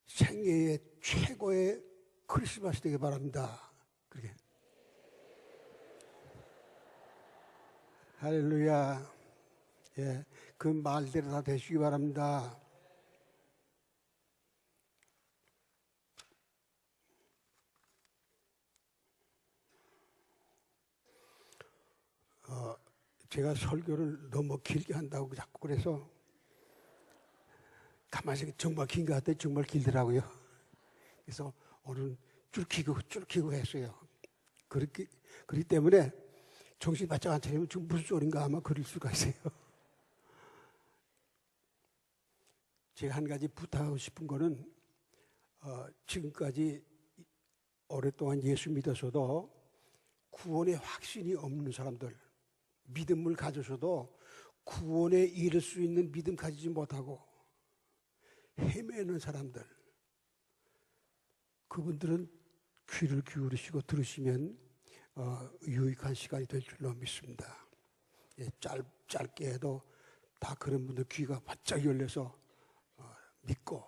생애의 최고의 크리스마스 되길 바랍니다. 그렇게. 할렐루야. 예, 그 말대로 다 되시기 바랍니다. 제가 설교를 너무 길게 한다고 자꾸 그래서 가만히 생각해 정말 긴 것 같아요. 정말 길더라고요. 그래서 오늘 줄키고 했어요. 그렇기 때문에 정신 바짝 안 차리면 지금 무슨 소린가 아마 그럴 수가 있어요. 제가 한 가지 부탁하고 싶은 거는 지금까지 오랫동안 예수 믿어서도 구원의 확신이 없는 사람들, 믿음을 가져서도 구원에 이를 수 있는 믿음 가지지 못하고 헤매는 사람들, 그분들은 귀를 기울이시고 들으시면 유익한 시간이 될 줄로 믿습니다. 예, 짧게 해도 다 그런 분들 귀가 바짝 열려서 믿고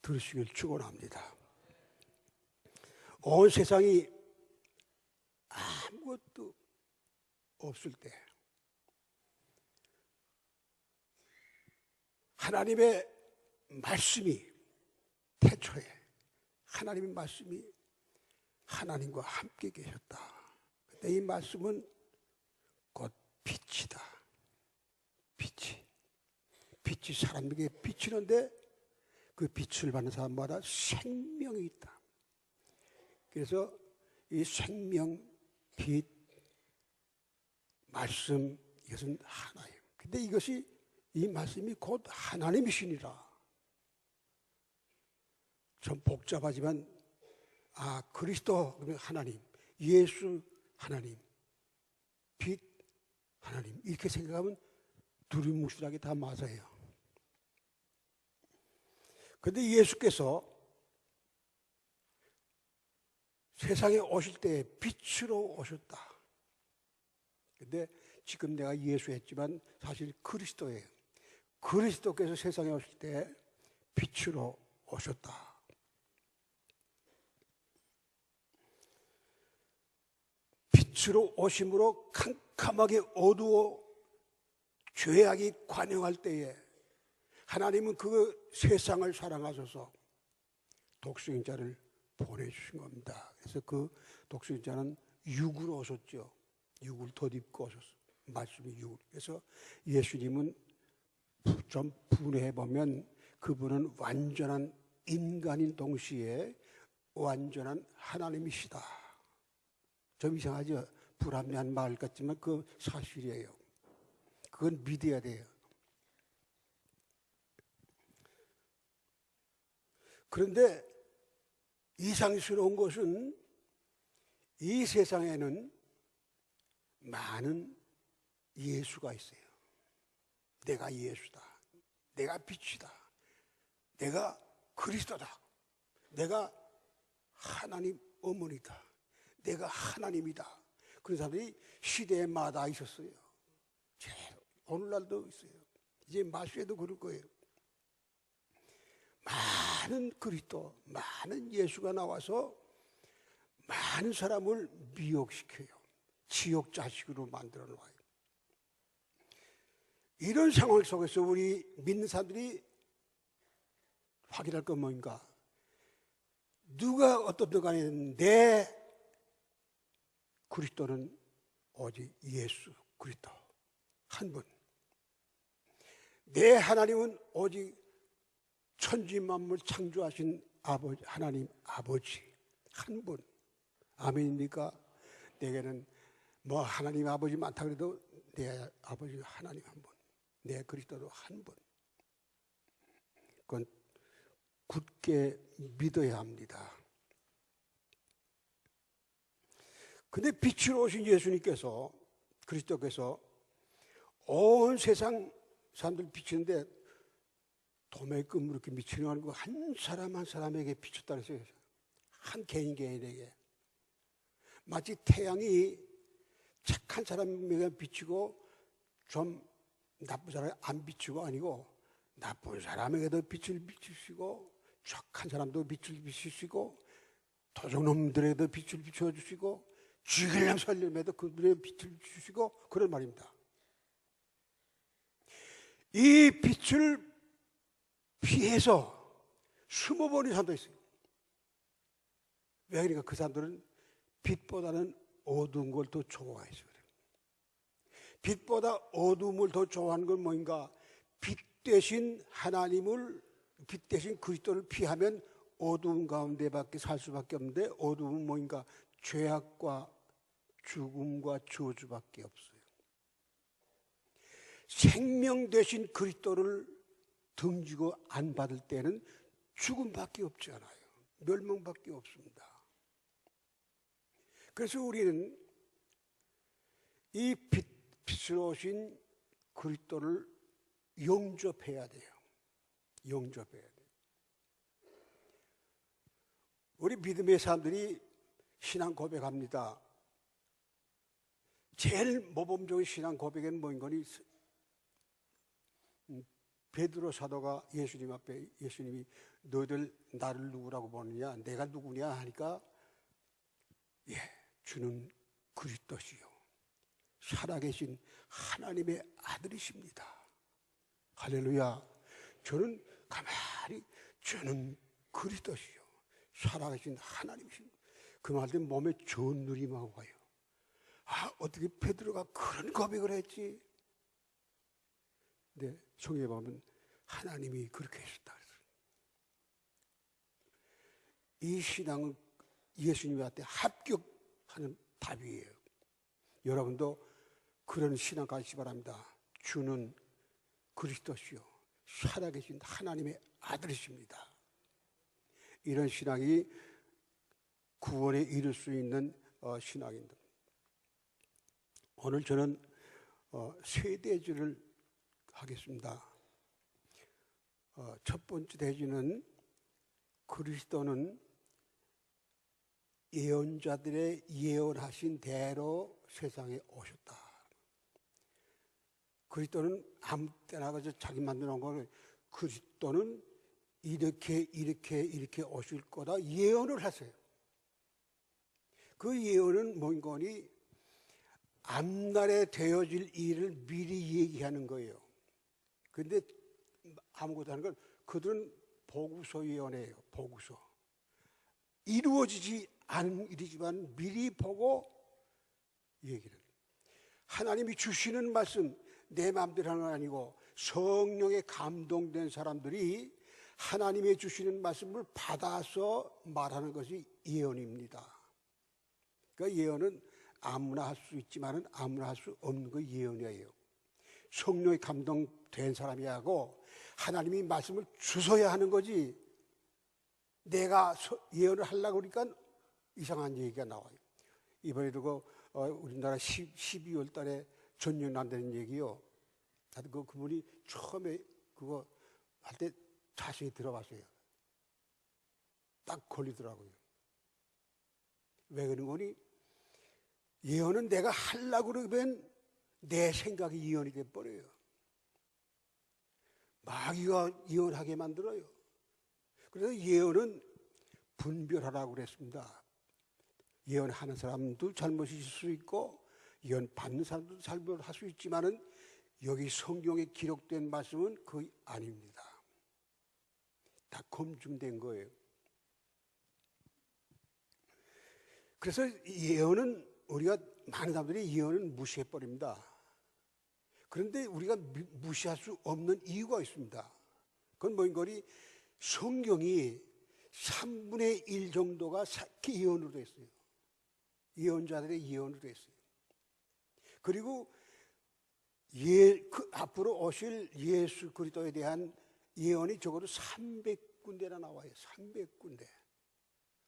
들으시길 축원합니다. 온 세상이 아무것도 없을 때 하나님의 말씀이 태초에 하나님의 말씀이 하나님과 함께 계셨다. 근데 이 말씀은 곧 빛이다. 빛이 사람에게 비치는데 그 빛을 받는 사람마다 생명이 있다. 그래서 이 생명, 빛, 말씀, 이것은 하나예요. 근데 이 말씀이 곧 하나님이시니라. 좀 복잡하지만 그리스도 그러면 하나님, 예수 하나님, 빛 하나님 이렇게 생각하면 두리뭉실하게 다 맞아요. 그런데 예수께서 세상에 오실 때 빛으로 오셨다. 근데 지금 내가 예수 했지만 사실 그리스도예요. 그리스도께서 세상에 오실 때 빛으로 오셨다. 빛으로 오심으로 캄캄하게 어두워 죄악이 관영할 때에 하나님은 그 세상을 사랑하셔서 독생자를 보내주신 겁니다. 그래서 그 독생자는 육으로 오셨죠. 육을 덧입고 오셨어요. 말씀이 육. 그래서 예수님은 좀 분해해보면 그분은 완전한 인간인 동시에 완전한 하나님이시다. 좀 이상하죠? 불합리한 말 같지만 그 사실이에요. 그건 믿어야 돼요. 그런데 이상스러운 것은 이 세상에는 많은 예수가 있어요. 내가 예수다. 내가 빛이다. 내가 그리스도다. 내가 하나님 어머니다. 내가 하나님이다. 그런 사람들이 시대마다 있었어요. 오늘날도 있어요. 이제 마수에도 그럴 거예요. 많은 그리스도, 많은 예수가 나와서 많은 사람을 미혹시켜요. 지옥 자식으로 만들어 놓아요. 이런 상황 속에서 우리 믿는 사람들이 확인할 건 뭔가? 누가 어떻든 간에 내 그리스도는 오직 예수 그리스도 한 분. 내 하나님은 오직 천지 만물 창조하신 아버지, 하나님 아버지 한 분. 아멘입니까? 내게는 뭐 하나님 아버지 많다 그래도 내 아버지 하나님 한 분, 내 그리스도도 한 분. 그건 굳게 믿어야 합니다. 근데 빛으로 오신 예수님께서, 그리스도께서 온 세상 사람들 비치는데 도매금으로 이렇게 비치는 거 아니고 한 사람 한 사람에게 비쳤다 그랬어요. 한 개인에게. 마치 태양이 착한 사람에게 비치고 좀 나쁜 사람에게 안 비치고 아니고 나쁜 사람에게도 빛을 비추시고 착한 사람도 빛을 비추시고 도적놈들에도 빛을 비춰주시고 죽이려면 살려면도 그들의 빛을 주시고 그런 말입니다. 이 빛을 피해서 숨어버린 사람도 있어요. 왜 그러니까 그 사람들은 빛보다는 어두운 걸 더 좋아해서 그래요. 빛보다 어두움을 더 좋아하는 건 뭐인가? 빛 대신 하나님을, 빛 대신 그리스도를 피하면 어두움 가운데밖에 살 수밖에 없는데, 어두움은 뭐인가? 죄악과 죽음과 저주밖에 없어요. 생명 대신 그리스도를 등지고 안 받을 때는 죽음밖에 없지 않아요. 멸망밖에 없습니다. 그래서 우리는 이 빛으로 오신 그리스도를 영접해야 돼요. 영접해야 돼요. 우리 믿음의 사람들이 신앙 고백합니다. 제일 모범적인 신앙 고백은 뭐인 거니? 베드로 사도가 예수님 앞에, 예수님이 너희들 나를 누구라고 보느냐, 내가 누구냐 하니까, 예, 주는 그리스도시요 살아계신 하나님의 아들이십니다. 할렐루야. 저는 가만히 주는 그리스도시요 살아계신 하나님이십니다. 그 말 때문에 몸에 좋은 누림하고 가요. 아, 어떻게 베드로가 그런 고백을 했지? 근데 성경에 보면 하나님이 그렇게 하셨다 그랬어요. 이 신앙은 예수님한테 합격하는 답이에요. 여러분도 그런 신앙 가지시 바랍니다. 주는 그리스도시요 살아계신 하나님의 아들이십니다. 이런 신앙이 구원에 이를 수 있는 신앙입니다. 오늘 저는 세 대주를 하겠습니다. 첫 번째 대주는 그리스도는 예언자들의 예언하신 대로 세상에 오셨다. 그리스도는 아무 때나 가서 자기 만들어 놓은 걸 그리스도는 이렇게 오실 거다 예언을 하세요. 그 예언은 뭔 거니? 앞날에 되어질 일을 미리 얘기하는 거예요. 그런데 아무것도 하는 건 그들은 보고서 예언해요. 보고서. 이루어지지 않은 일이지만 미리 보고 얘기를. 하나님이 주시는 말씀 내 마음대로 하는 건 아니고 성령에 감동된 사람들이 하나님이 주시는 말씀을 받아서 말하는 것이 예언입니다. 그러니까 예언은 아무나 할 수 있지만은 아무나 할 수 없는 거 예언이에요. 성령에 감동된 사람이 하고 하나님이 말씀을 주셔야 하는 거지. 내가 예언을 하려고 그러니까 이상한 얘기가 나와요. 이번에도 우리나라 12월 달에 전쟁 난다는 얘기요. 하여튼 그분이 처음에 그거 할 때 자세히 들어봤어요. 딱 걸리더라고요. 왜 그런 거니? 예언은 내가 하려고 그러면 내 생각이 예언이 돼버려요. 마귀가 예언하게 만들어요. 그래서 예언은 분별하라고 그랬습니다. 예언하는 사람도 잘못이 있을 수 있고 예언 받는 사람도 잘못할 수 있지만은 여기 성경에 기록된 말씀은 거의 아닙니다. 다 검증된 거예요. 그래서 예언은 우리가 많은 사람들이 예언을 무시해버립니다. 그런데 우리가 무시할 수 없는 이유가 있습니다. 그건 뭐인 거니? 성경이 3분의 1 정도가 예언으로 되어 있어요. 예언자들의 예언으로 되어 있어요. 그리고 앞으로 오실 예수 그리스도에 대한 예언이 적어도 300군데나 나와요. 300군데.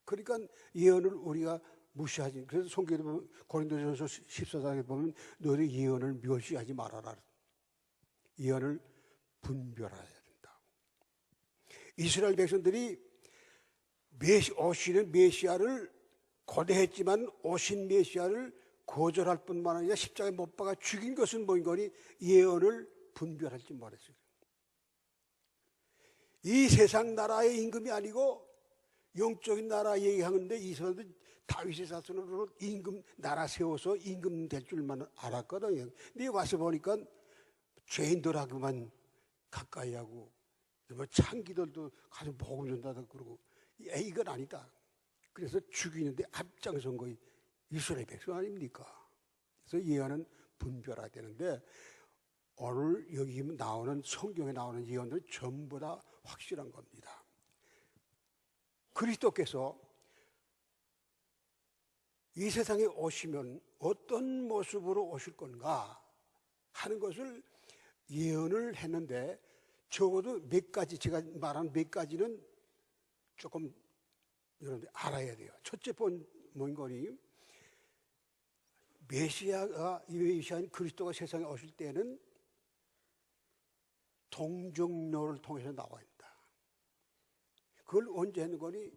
그러니까 예언을 우리가 무시하지. 그래서 성경에 보면 고린도전서 14장에 보면 너희 예언을 멸시하지 말아라. 예언을 분별해야 된다. 이스라엘 백성들이 오시는 메시아를 고대했지만 오신 메시아를 거절할 뿐만 아니라 십자가에 못 박아 죽인 것은 뭐인 거니? 예언을 분별할지 못했어요. 이 세상 나라의 임금이 아니고 영적인 나라 얘기하는데 이 사람들 다윗의 자손으로 임금 나라 세워서 임금 될 줄만 알았거든요. 근데 와서 보니까 죄인들하고만 가까이 하고 뭐 창기들도 가서 복음 전다고 그러고 이건 아니다. 그래서 죽이는데 앞장선 거이 이스라엘 백성 아닙니까? 그래서 예언은 분별해야 되는데 오늘 여기 나오는 성경에 나오는 예언들은 전부 다 확실한 겁니다. 그리스도께서 이 세상에 오시면 어떤 모습으로 오실 건가 하는 것을 예언을 했는데 적어도 몇 가지, 제가 말한 몇 가지는 조금 여러분들 알아야 돼요. 첫째 뭔 거니? 메시아인 그리스도가 세상에 오실 때는 동정로를 통해서 나와 있다. 그걸 언제 했는 거니?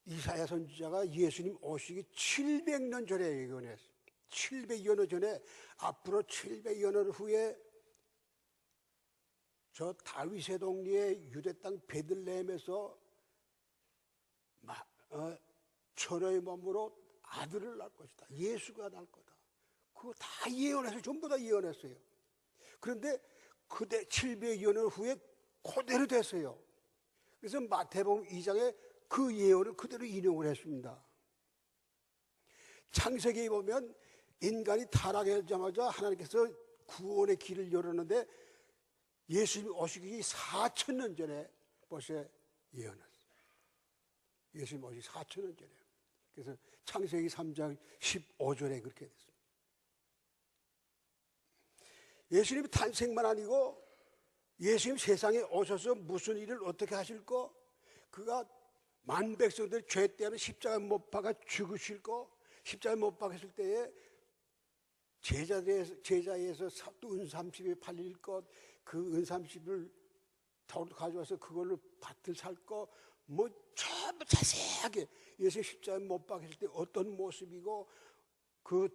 이사야 선지자가 예수님 오시기 700년 전에 예언했어요. 700여 년 전에 앞으로 700여 년 후에 저 다윗의 동리의 유대 땅 베들레헴에서 처녀의 몸으로 아들을 낳을 것이다. 예수가 낳을 거다. 그거 다 예언해서 전부 다 예언했어요. 그런데 그대 700여 년 후에 그대로 됐어요. 그래서 마태복음 2장에 그 예언을 그대로 인용을 했습니다. 창세기에 보면 인간이 타락하자마자 하나님께서 구원의 길을 열었는데 예수님이 오시기 4,000년 전에 벌써 예언했어요. 예수님이 오시기 4,000년 전에. 그래서 창세기 3장 15절에 그렇게 됐습니다. 예수님이 탄생만 아니고 예수님 세상에 오셔서 무슨 일을 어떻게 하실 거, 그가 만 백성들 죄 때문에 십자가에 못 박아 죽으실 거, 십자가에 못 박았을 때에 제자에서 은 30에 팔릴 것, 그 은 30을 가져와서 그걸로 밭을 살 거, 뭐 전부 자세하게 예수님 십자가에 못 박았을 때 어떤 모습이고 그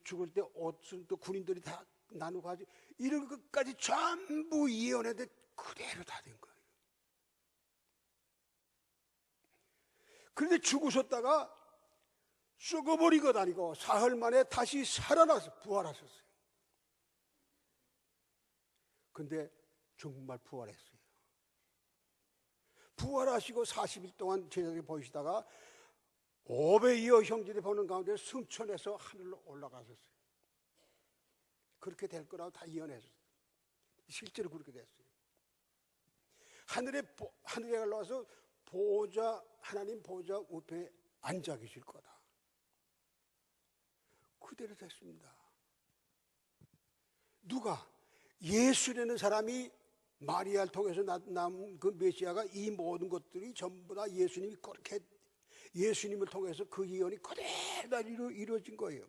죽을 때 옷을 또 군인들이 다 나누고 하지, 이런 것까지 전부 예언했는데 그대로 다 된 거예요. 그런데 죽으셨다가 썩어버린 것 아니고 사흘 만에 다시 살아나서 부활하셨어요. 근데 정말 부활했어요. 부활하시고 40일 동안 제자들이 보이시다가 500여 형제들이 보는 가운데 승천해서 하늘로 올라가셨어요. 그렇게 될 거라고 다 예언했어요. 실제로 그렇게 됐어요. 하늘에 올라와서 하나님 보좌 우편에 앉아 계실 거다. 그대로 됐습니다. 누가? 예수라는 사람이 마리아를 통해서 난 그 메시아가 이 모든 것들이 전부 다 예수님이 그렇게 예수님을 통해서 그 예언이 그대로 이루어진 거예요.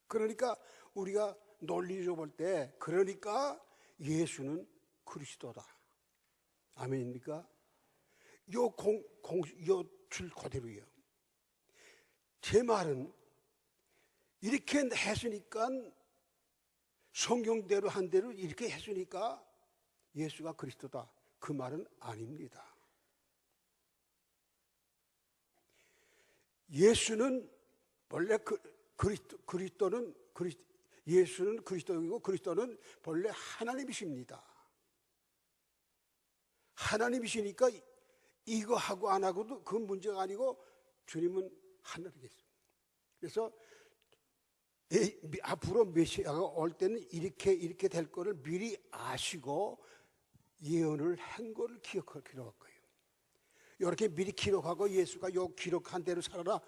그러니까 우리가 논리적으로 볼 때 그러니까 예수는 그리스도다. 아멘입니까? 요 줄 그대로예요. 제 말은 이렇게 했으니까 성경대로 한 대로 이렇게 했으니까 예수가 그리스도다. 그 말은 아닙니다. 예수는 원래 예수는 그리스도이고 그리스도는 본래 하나님이십니다. 하나님이시니까 이거 하고 안 하고도 그건 문제가 아니고 주님은 하늘에 계십니다. 그래서 앞으로 메시아가 올 때는 이렇게 될 거를 미리 아시고 예언을 한 거를 기록할 거예요. 이렇게 미리 기록하고 예수가 요 기록한 대로 살아라.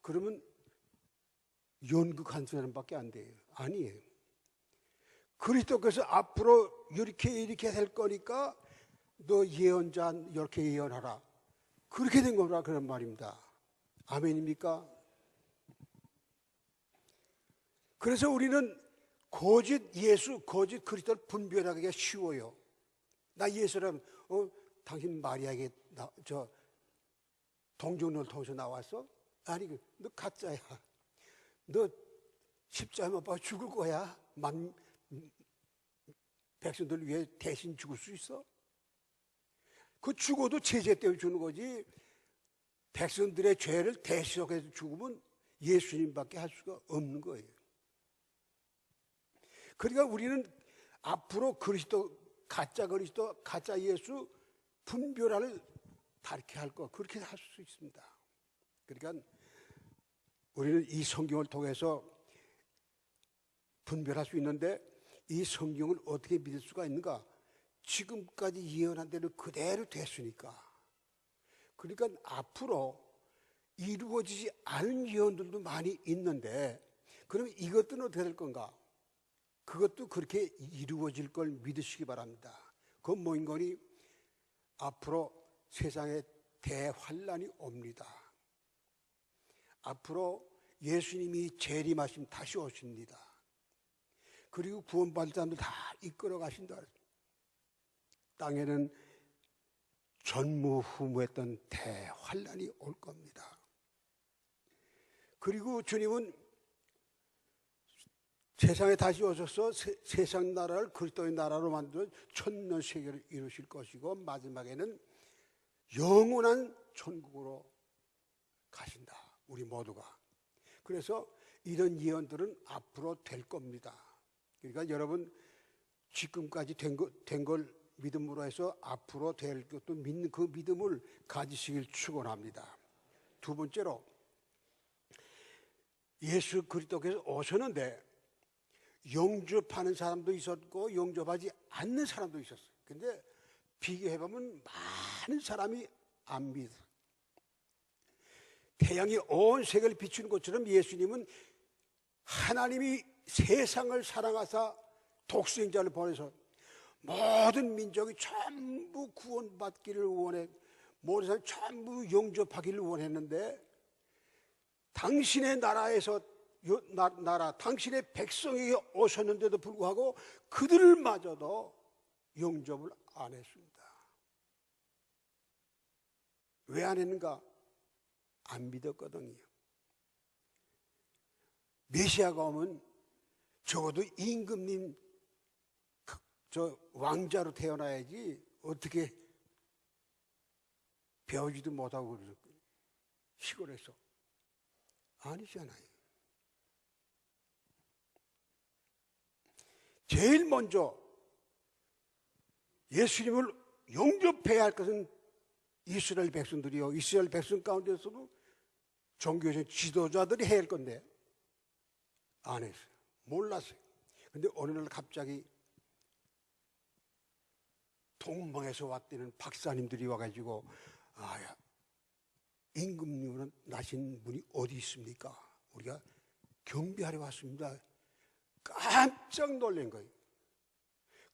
그러면 연극한 사람밖에 안 돼요. 아니에요. 그리스도께서 앞으로 이렇게 될 거니까 너 예언자 이렇게 예언하라. 그렇게 된 거라 그런 말입니다. 아멘입니까? 그래서 우리는 거짓 예수, 거짓 그리스도를 분별하기가 쉬워요. 나 예수라면 당신 마리아에게 동정로를 통해서 나왔어? 아니, 너 가짜야. 너 십자가에 못 박아 죽을 거야. 백성들을 위해 대신 죽을 수 있어? 그 죽어도 제재 때문에 주는 거지. 백성들의 죄를 대신해서 죽으면 예수님밖에 할 수가 없는 거예요. 그러니까 우리는 앞으로 그리스도, 가짜 예수 분별을 다르게 할 거, 그렇게 할 수 있습니다. 그러니까 우리는 이 성경을 통해서 분별할 수 있는데, 이 성경을 어떻게 믿을 수가 있는가? 지금까지 예언한 대로 그대로 됐으니까. 그러니까 앞으로 이루어지지 않은 예언들도 많이 있는데, 그럼 이것들은 어떻게 될 건가? 그것도 그렇게 이루어질 걸 믿으시기 바랍니다. 그건 뭐인 거니? 앞으로 세상에 대환란이 옵니다. 앞으로 예수님이 재림하시면 다시 오십니다. 그리고 구원받을 사람들 다 이끌어 가신다. 땅에는 전무후무했던 대환란이 올 겁니다. 그리고 주님은 세상에 다시 오셔서 세상 나라를 그리스도의 나라로 만들어 천년 세계를 이루실 것이고, 마지막에는 영원한 천국으로 가신다, 우리 모두가. 그래서 이런 예언들은 앞으로 될 겁니다. 그러니까 여러분, 지금까지 된 걸 믿음으로 해서 앞으로 될 것도 믿는 그 믿음을 가지시길 축원합니다. 두 번째로, 예수 그리스도께서 오셨는데 영접하는 사람도 있었고 영접하지 않는 사람도 있었어요. 근데 비교해보면 많은 사람이 안 믿어요. 태양이 온 세계를 비추는 것처럼 예수님은 하나님이 세상을 사랑하사 독생자를 보내서 모든 민족이 전부 구원받기를 원해, 모든 사람이 전부 영접하기를 원했는데, 당신의 나라에서 당신의 백성에게 오셨는데도 불구하고 그들마저도 영접을 안 했습니다. 왜 안 했는가? 안 믿었거든요. 메시아가 오면 적어도 임금님 저 왕자로 태어나야지 어떻게 배우지도 못하고 시골에서. 아니잖아요. 제일 먼저 예수님을 영접해야 할 것은 이스라엘 백성들이요, 이스라엘 백성 가운데서도 종교적 지도자들이 해야 할 건데 안 했어요. 몰랐어요. 근데 어느 날 갑자기 동방에서 왔다는 박사님들이 와가지고, 아야, 임금님은 나신 분이 어디 있습니까? 우리가 경배하러 왔습니다. 깜짝 놀란 거예요.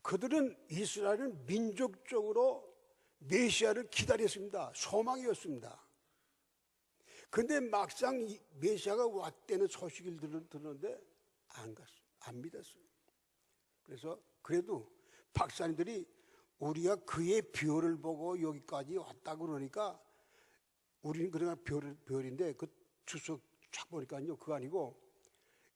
그들은, 이스라엘은 민족적으로 메시아를 기다렸습니다. 소망이었습니다. 그런데 막상 메시아가 왔다는 소식을 들었는데 안 갔어요. 안 믿었어요. 그래서 그래도 박사님들이 우리가 그의 별을 보고 여기까지 왔다고 그러니까, 우리는 그러나 별인데 그 주석 쫙 보니까요, 그거 아니고,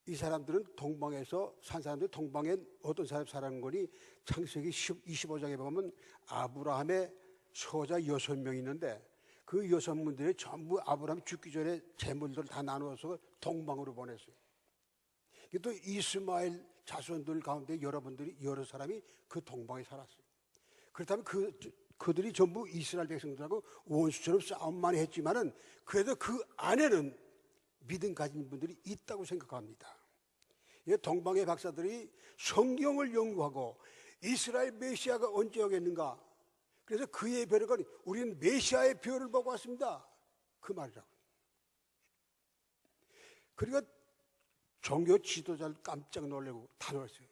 이 사람들은 동방에서 산 사람들, 동방에 어떤 사람이 살아는 거니, 창세기 25장에 보면 아브라함의 서자 6명 있는데, 그 6명들이 전부 아브라함 죽기 전에 재물들을 다 나누어서 동방으로 보냈어요. 또 이스마엘 자손들 가운데 여러 사람이 그 동방에 살았어요. 그렇다면 그들이 전부 이스라엘 백성들하고 원수처럼 싸움만 했지만은, 그래도 그 안에는 믿음 가진 분들이 있다고 생각합니다. 동방의 박사들이 성경을 연구하고 이스라엘 메시아가 언제 오겠는가, 그래서 그의 별을 가니 우리는 메시아의 별을 보고 왔습니다, 그 말이라고. 그러니까 종교 지도자를 깜짝 놀라고 다 놀랐어요.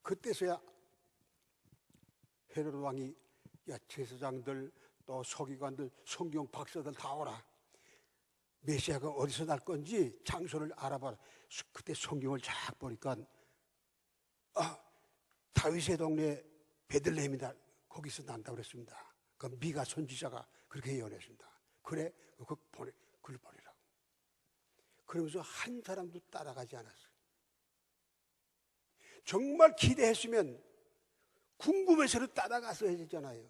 그때서야 헤로드 왕이, 야, 제사장들 또 서기관들 성경 박사들 다 오라, 메시아가 어디서 날 건지 장소를 알아봐라. 그때 성경을 쫙 보니까, 다윗의 동네 베들레헴이다, 거기서 난다고 그랬습니다. 그 미가 선지자가 그렇게 예언했습니다. 그래, 그걸 보내라고. 그러면서 한 사람도 따라가지 않았어요. 정말 기대했으면 궁금해서는 따라가서 해줬잖아요.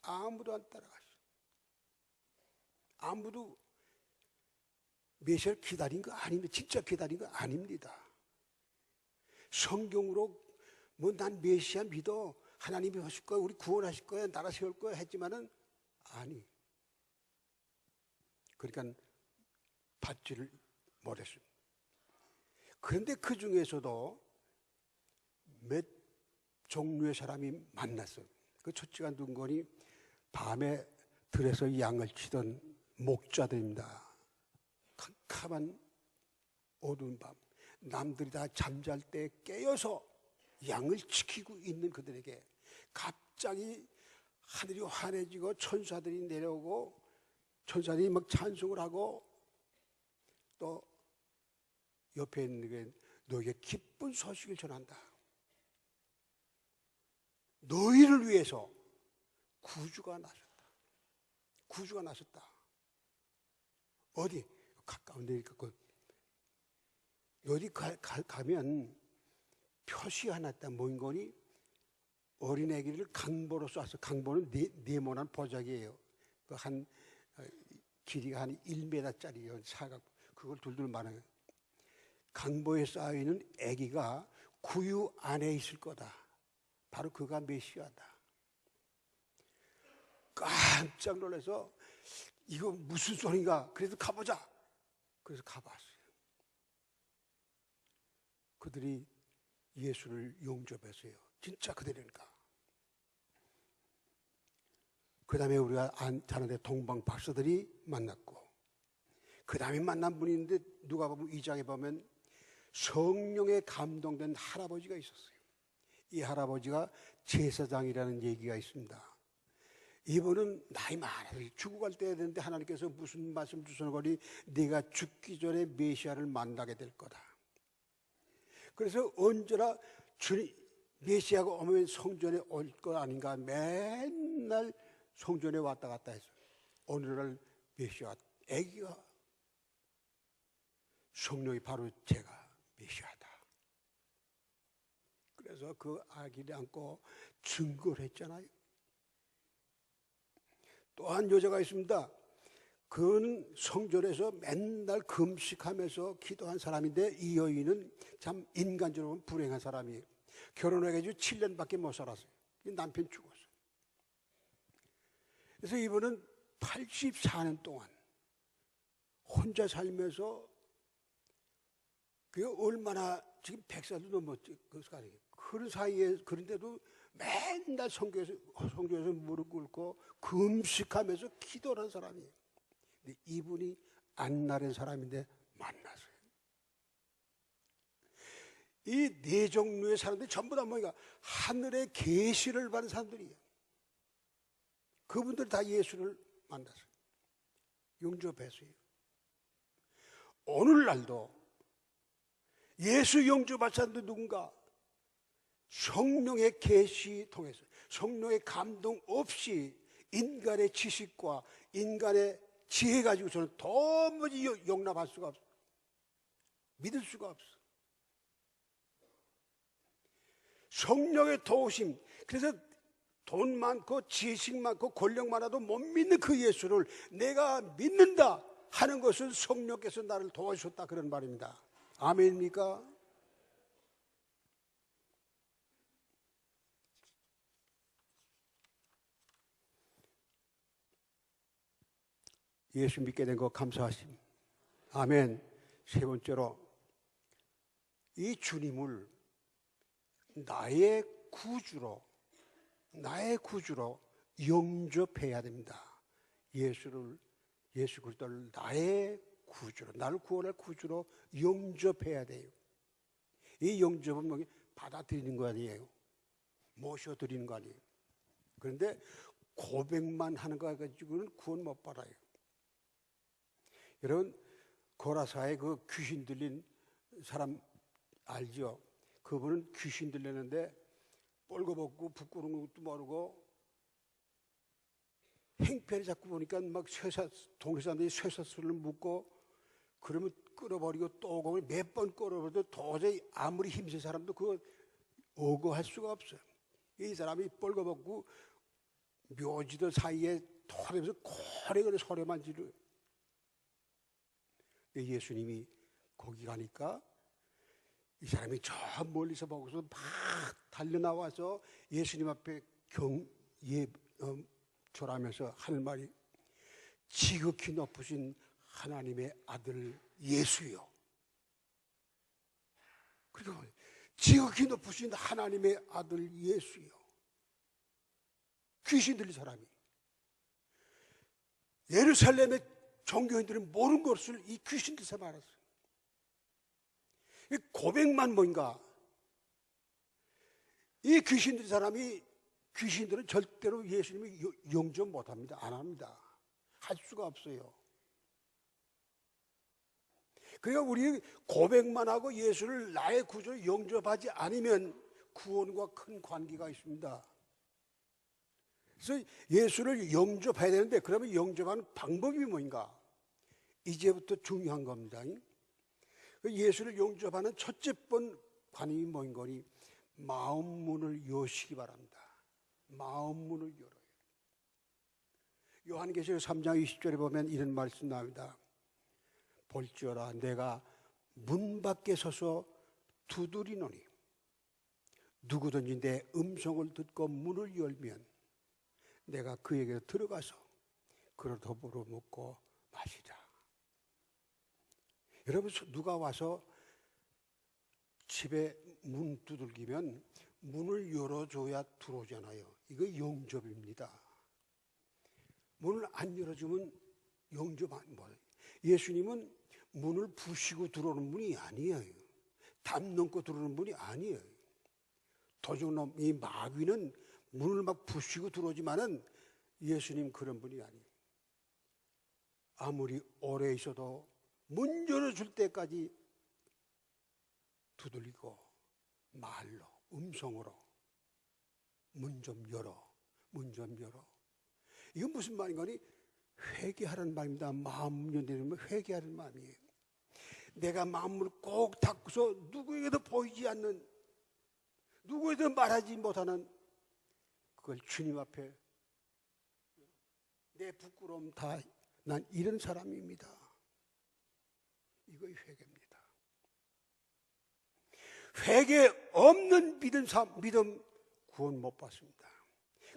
아무도 안 따라갔어요. 아무도 메시아를 기다린 거 아닙니다. 진짜 기다린 거 아닙니다. 성경으로 뭐 난 메시아 믿어, 하나님이 하실 거야, 우리 구원하실 거야, 나라 세울 거야 했지만은 아니. 그러니까 받지를 못했습니다. 그런데 그 중에서도 몇 종류의 사람이 만났어요. 그 첫째가 누군가니 밤에 들에서 양을 치던 목자들입니다. 캄캄한 어두운 밤, 남들이 다 잠잘 때 깨어서 양을 지키고 있는 그들에게 갑자기 하늘이 환해지고 천사들이 내려오고 천사들이 막 찬송을 하고 또 옆에 있는 게 너에게 기쁜 소식을 전한다. 너희를 위해서 구주가 나셨다. 구주가 나셨다. 어디? 가까운 데 있고 어디 가면 표시 하나 딱 모인 거니 어린애기를 강보로 쏴서, 강보는 네모난 보자기예요. 그 한 길이가 한 1m짜리요 사각, 그걸 둘둘 말아요. 강보에 쌓여있는 애기가 구유 안에 있을 거다. 바로 그가 메시아다. 깜짝 놀라서 이거 무슨 소린가? 그래서 가보자. 그래서 가봤어요. 그들이 예수를 용접했어요. 진짜 그들이니까. 그 다음에 우리가 자는데 동방 박사들이 만났고, 그 다음에 만난 분이 있는데 누가 보면 2장에 보면 성령에 감동된 할아버지가 있었어요. 이 할아버지가 제사장이라는 얘기가 있습니다. 이분은 나이 많아서 죽어갈 때야 되는데 하나님께서 무슨 말씀 주시거니 네가 죽기 전에 메시아를 만나게 될 거다. 그래서 언제나 주님 메시아가 오면 성전에 올 거 아닌가 맨날 성전에 왔다 갔다 했어요. 오늘날 메시아 애기가 성령이 바로 제가 메시아다. 그래서 그 아기를 안고 증거를 했잖아요. 또한 여자가 있습니다. 그는 성전에서 맨날 금식하면서 기도한 사람인데 이 여인은 참 인간적으로 불행한 사람이에요. 결혼해가지고 7년밖에 못 살았어요. 남편 죽었어요. 그래서 이분은 84년 동안 혼자 살면서 그게 얼마나 지금 100살도 넘었지. 그런 사이에, 그런데도 맨날 성전에서 무릎 꿇고 금식하면서 기도하는 사람이에요. 근데 이분이 안나라는 사람인데 만났어요. 이 네 종류의 사람들이 전부 다 뭐니까 하늘의 계시를 받은 사람들이에요. 그분들 다 예수를 만났어요. 용접했어요. 오늘날도 예수 용접받은 사람들 누군가 성령의 계시 통해서, 성령의 감동 없이 인간의 지식과 인간의 지혜 가지고서는 도무지 용납할 수가 없어. 믿을 수가 없어. 성령의 도우심. 그래서 돈 많고 지식 많고 권력 많아도 못 믿는 그 예수를 내가 믿는다 하는 것은 성령께서 나를 도와주셨다, 그런 말입니다. 아멘입니까? 예수 믿게 된 거 감사하심. 아멘. 세 번째로 이 주님을 나의 구주로 영접해야 됩니다. 예수 그리스도를 나의 구주로, 나를 구원할 구주로 영접해야 돼요. 이 영접은 뭐 받아들이는 거 아니에요. 모셔드리는 거 아니에요. 그런데 고백만 하는 거 가지고는 구원 못 받아요. 여러분, 고라사에 그 귀신 들린 사람 알죠? 그분은 귀신 들렸는데 뻘거벗고 부끄러운 것도 모르고 행패를 자꾸 보니까 막 동네 사람들이 쇠사슬을 묶고 그러면 끌어버리고 또 오고 몇 번 끌어버려도 도저히 아무리 힘센 사람도 그거 오거할 수가 없어요. 이 사람이 뻘거벗고 묘지들 사이에 토하면서 코레거려 소리만 지르. 예수님이 거기 가니까 이 사람이 저 멀리서 보고서 막 달려나와서 예수님 앞에 절하면서 하는 말이 지극히 높으신 하나님의 아들 예수요. 그리고 지극히 높으신 하나님의 아들 예수요. 귀신 들린 사람이 예루살렘의 종교인들이 모르는 것을 이 귀신 들린 사람이 알았어요. 이 고백만 뭔가. 이 귀신 들린 사람이, 귀신들은 절대로 예수님이 영접 못합니다. 안 합니다. 할 수가 없어요. 그러니까 우리 고백만 하고 예수를 나의 구주로 영접하지 않으면 구원과 큰 관계가 있습니다. 그래서 예수를 영접해야 되는데, 그러면 영접하는 방법이 뭔가? 이제부터 중요한 겁니다. 예수를 영접하는 첫째 번 관임이 뭔 거니? 마음 문을 여시기 바랍니다. 마음 문을 열어요. 요한계시록 3장 20절에 보면 이런 말씀 나옵니다. 볼지어라 내가 문 밖에 서서 두드리노니 누구든지 내 음성을 듣고 문을 열면 내가 그에게 들어가서 그를 더불어 먹고 마시자. 여러분, 누가 와서 집에 문 두들기면 문을 열어줘야 들어오잖아요. 이거 영접입니다. 문을 안 열어주면 영접 안 뭐예요? 예수님은 문을 부시고 들어오는 분이 아니에요. 담 넘고 들어오는 분이 아니에요. 도적놈, 이 마귀는 문을 막 부시고 들어오지만은 예수님 그런 분이 아니에요. 아무리 오래 있어도 문 열어줄 때까지 두들리고 말로, 음성으로 문 좀 열어, 문 좀 열어. 이건 무슨 말인가니? 회개하라는 말입니다. 마음 열면 회개하는 마음이에요. 내가 마음을 꼭 닫고서 누구에게도 보이지 않는, 누구에게도 말하지 못하는 그걸 주님 앞에, 내 부끄러움 다, 난 이런 사람입니다. 이거의 회개입니다. 회개 없는 믿음 구원 못 받습니다.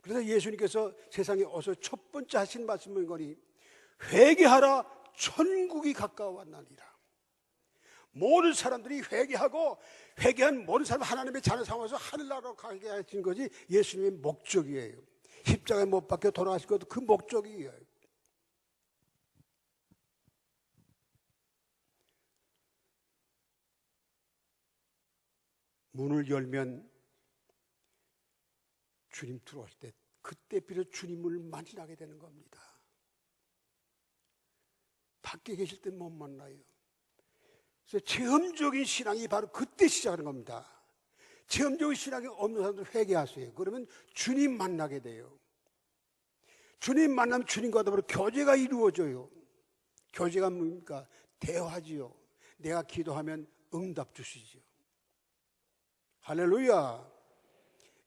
그래서 예수님께서 세상에 오셔서 첫 번째 하신 말씀은 거니 회개하라 천국이 가까워왔나니라. 모든 사람들이 회개하고 회개한 모든 사람 하나님의 자녀 삼아서 하늘나라로 가게 하신 것이 예수님의 목적이에요. 십자가에 못 박혀 돌아가신 것도 그 목적이에요. 문을 열면 주님 들어오실 때 그때 비로소 주님을 만나게 되는 겁니다. 밖에 계실 때 못 만나요. 그래서 체험적인 신앙이 바로 그때 시작하는 겁니다. 체험적인 신앙이 없는 사람들 회개하세요. 그러면 주님 만나게 돼요. 주님 만나면 주님과 더불어 교제가 이루어져요. 교제가 뭡니까? 대화지요. 내가 기도하면 응답 주시죠. 할렐루야.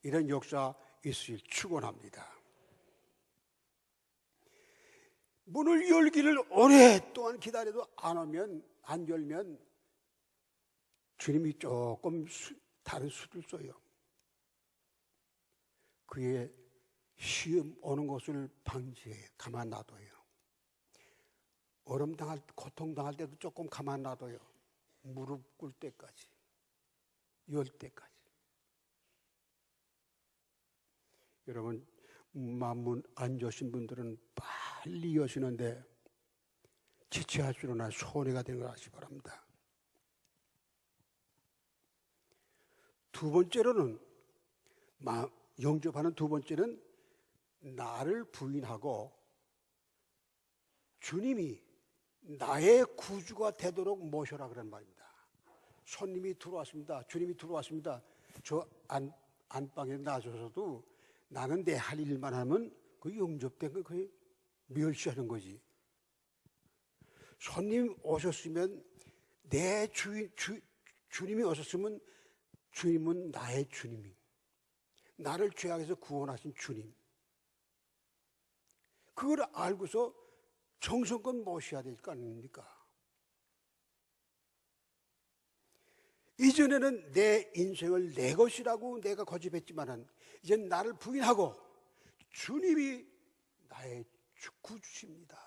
이런 역사 있으길 축원합니다. 문을 열기를 오랫동안 기다려도 안 열면 주님이 조금 다른 수를 써요. 그의 시험 오는 것을 방지해 가만 놔둬요. 고통당할 때도 조금 가만 놔둬요. 무릎 꿇을 때까지, 열 때까지. 여러분, 마음 안 여신 분들은 빨리 여시는데 지체할수록 손해가 되는 걸 아시기 바랍니다. 두 번째로는, 영접하는 두 번째는 나를 부인하고 주님이 나의 구주가 되도록 모셔라 그런 말입니다. 손님이 들어왔습니다. 주님이 들어왔습니다. 저 안방에 놔줘서도 나는 내 할 일만 하면 그 영접된 거 거의 멸시하는 거지. 손님 오셨으면 내 주님이 오셨으면 주님은 나의 주님이, 나를 죄악에서 구원하신 주님. 그걸 알고서 정성껏 모셔야 될 거 아닙니까? 이전에는 내 인생을 내 것이라고 내가 고집했지만은 이젠 나를 부인하고 주님이 나의 구주십니다.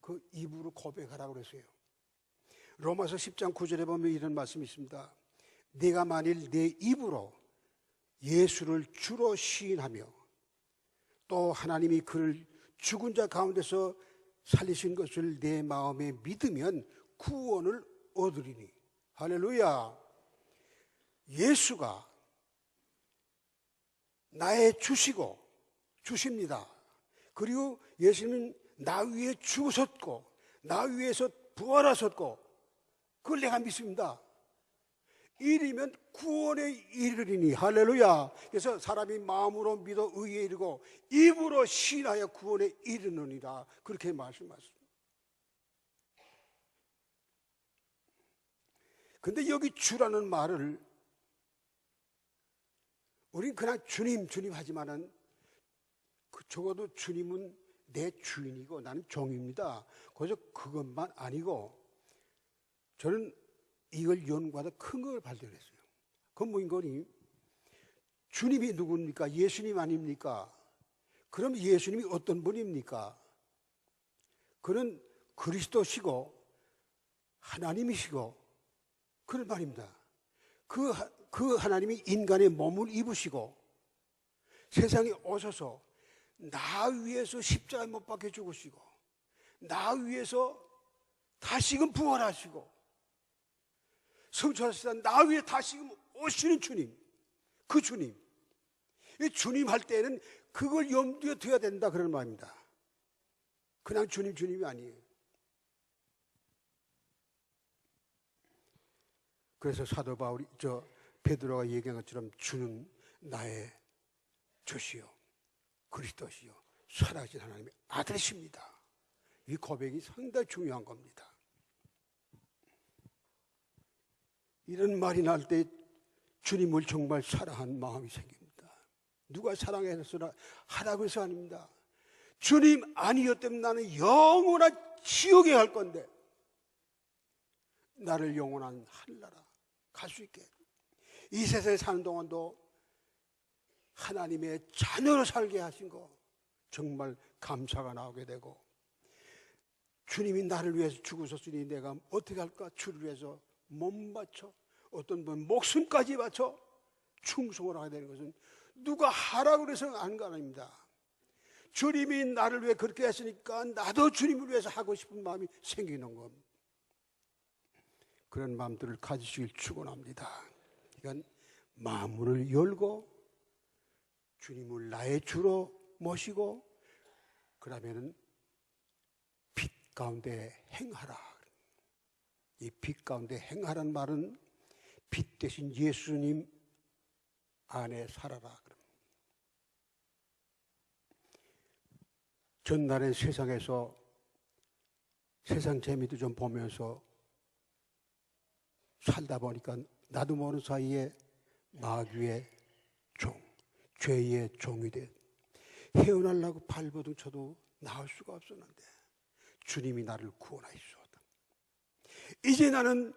그 입으로 고백하라고 그랬어요. 로마서 10장 9절에 보면 이런 말씀이 있습니다. 네가 만일 내 입으로 예수를 주로 시인하며 또 하나님이 그를 죽은 자 가운데서 살리신 것을 내 마음에 믿으면 구원을 얻으리니. 할렐루야. 예수가 나의 주시고 주십니다. 그리고 예수님은 나 위에 죽으셨고 나 위에서 부활하셨고 그걸 내가 믿습니다. 이르면 구원에 이르리니. 할렐루야. 그래서 사람이 마음으로 믿어 의에 이르고 입으로 신하여 구원에 이르느니라. 그렇게 말씀하셨습니다. 근데 여기 주라는 말을 우린 그냥 주님 주님 하지만은 적어도 주님은 내 주인이고 나는 종입니다. 그래서 그것만 아니고 저는 이걸 연구하다 큰 걸 발견했어요. 그건 뭐인 거니? 주님이 누굽니까? 예수님 아닙니까? 그럼 예수님이 어떤 분입니까? 그는 그리스도시고 하나님이시고 그런 말입니다. 그 하나님이 인간의 몸을 입으시고 세상에 오셔서 나 위해서 십자가에 못 박혀 죽으시고 나 위해서 다시금 부활하시고 성취하시다 나 위해 다시금 오시는 주님, 그 주님. 이 주님 할 때는 그걸 염두에 둬야 된다 그런 말입니다. 그냥 주님이 아니에요. 그래서 사도 바울이 베드로가 얘기한 것처럼 주는 나의 주시요 그리스도시요 살아계신 하나님의 아들이십니다. 이 고백이 상당히 중요한 겁니다. 이런 말이 날 때 주님을 정말 사랑한 마음이 생깁니다. 누가 사랑해서 하라고 해서 아닙니다. 주님 아니었다면 나는 영원한 지옥에 갈 건데 나를 영원한 하늘나라 갈 수 있게 이 세상에 사는 동안도 하나님의 자녀로 살게 하신 거 정말 감사가 나오게 되고 주님이 나를 위해서 죽으셨으니 내가 어떻게 할까? 주를 위해서 몸 바쳐 어떤 분 목숨까지 바쳐 충성을 하게 되는 것은 누가 하라고 해서 하는 거 아닙니다. 주님이 나를 위해 그렇게 했으니까 나도 주님을 위해서 하고 싶은 마음이 생기는 겁니다. 그런 마음들을 가지시길 축원합니다. 이건 마음을 열고 주님을 나의 주로 모시고 그러면은 빛 가운데 행하라. 이 빛 가운데 행하라는 말은 빛 대신 예수님 안에 살아라. 전날에 세상에서 세상 재미도 좀 보면서 살다 보니까 나도 모르는 사이에 마귀의 종, 죄의 종이 돼 헤어나려고 발버둥 쳐도 나올 수가 없었는데 주님이 나를 구원하시옵소서. 이제 나는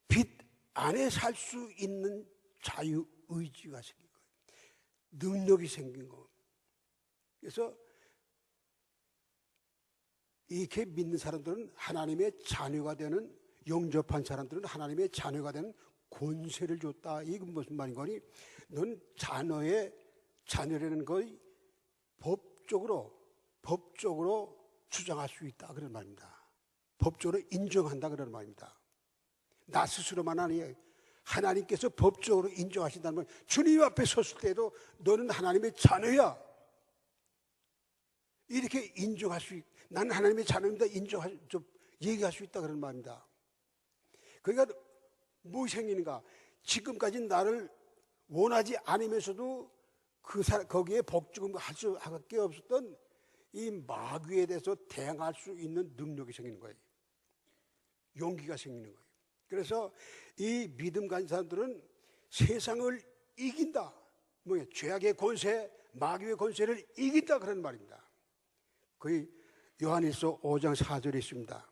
빛 안에 살 수 있는 자유의지가 생긴 거예요. 능력이 생긴 거예요. 그래서 이렇게 믿는 사람들은 하나님의 자녀가 되는, 영접한 사람들은 하나님의 자녀가 되는 권세를 줬다. 이건 무슨 말인 거니? 넌 자녀라는 걸 법적으로 주장할 수 있다. 그런 말입니다. 법적으로 인정한다. 그런 말입니다. 나 스스로만 아니에요. 하나님께서 법적으로 인정하신다는 말. 주님 앞에 섰을 때도 너는 하나님의 자녀야. 이렇게 인정할 수 나는 하나님의 자녀입니다. 얘기할 수 있다. 그런 말입니다. 그러니까 뭐 생기는가? 지금까지 나를 원하지 않으면서도 거기에 복죽음 할 수밖에 없었던 이 마귀에 대해서 대항할 수 있는 능력이 생기는 거예요. 용기가 생기는 거예요. 그래서 이 믿음 가진 사람들은 세상을 이긴다. 뭐야? 죄악의 권세, 마귀의 권세를 이긴다 그런 말입니다. 거의 요한일서 5장 4절에 있습니다.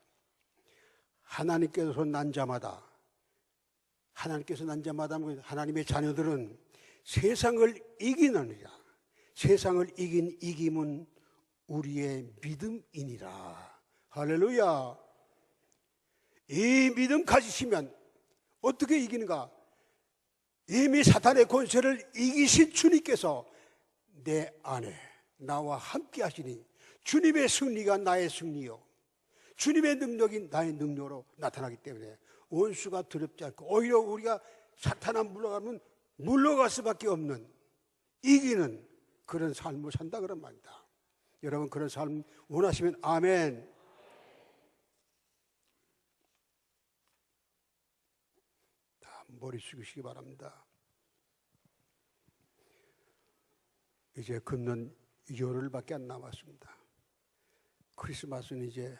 하나님께서 난 자마다 하나님의 자녀들은 세상을 이기느니라. 세상을 이긴 이김은 우리의 믿음이니라. 할렐루야. 이 믿음 가지시면 어떻게 이기는가? 이미 사탄의 권세를 이기신 주님께서 내 안에 나와 함께 하시니 주님의 승리가 나의 승리요, 주님의 능력이 나의 능력으로 나타나기 때문에 원수가 두렵지 않고 오히려 우리가 사탄아 물러가면 물러갈 수밖에 없는 이기는 그런 삶을 산다 그런 말입니다. 여러분 그런 삶 원하시면 아멘. 머리 숙이시기 바랍니다. 이제 금년 열흘밖에 안 남았습니다. 크리스마스는 이제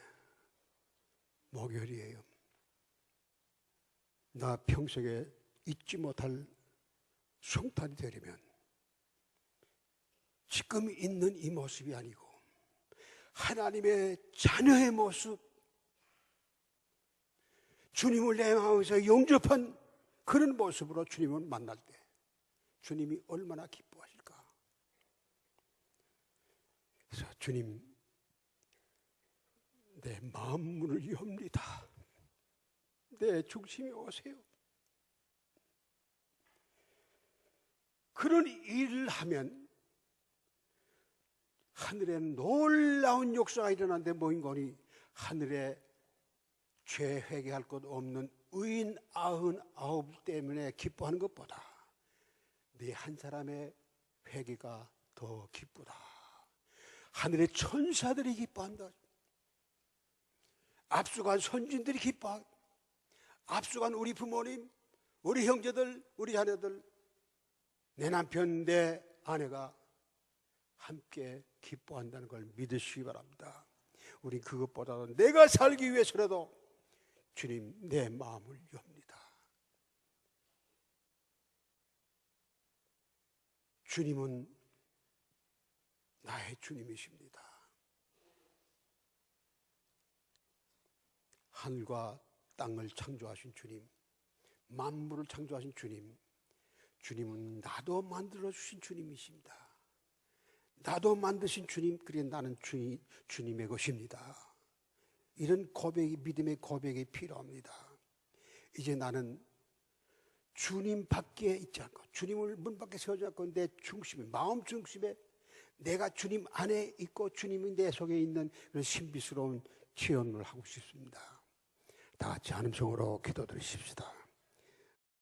목요일이에요. 나 평생에 잊지 못할 성탄이 되려면 지금 있는 이 모습이 아니고 하나님의 자녀의 모습, 주님을 내 마음에서 영접한 그런 모습으로 주님을 만날 때 주님이 얼마나 기뻐하실까. 그래서 주님, 내 마음 문을 엽니다. 내 중심에 오세요. 그런 일을 하면 하늘에 놀라운 역사가 일어나는데 뭐인 거니? 하늘에 죄 회개할 것 없는 의인 99 때문에 기뻐하는 것보다 네 한 사람의 회개가 더 기쁘다. 하늘의 천사들이 기뻐한다. 앞서간 선진들이 기뻐하고, 앞서간 우리 부모님, 우리 형제들, 우리 자녀들, 내 남편, 내 아내가 함께 기뻐한다는 걸 믿으시기 바랍니다. 우린 그것보다도 내가 살기 위해서라도 주님 내 마음을 엽니다. 주님은 나의 주님이십니다. 하늘과 땅을 창조하신 주님, 만물을 창조하신 주님, 주님은 나도 만들어주신 주님이십니다. 나도 만드신 주님, 그래 나는 주님의 것입니다. 이런 고백이, 믿음의 고백이 필요합니다. 이제 나는 주님 밖에 있지 않고, 주님을 문 밖에 세우지 않고 내 중심에, 마음 중심에 내가 주님 안에 있고 주님이 내 속에 있는 그런 신비스러운 체험을 하고 싶습니다. 다 같이 한음성으로 기도드리십시다.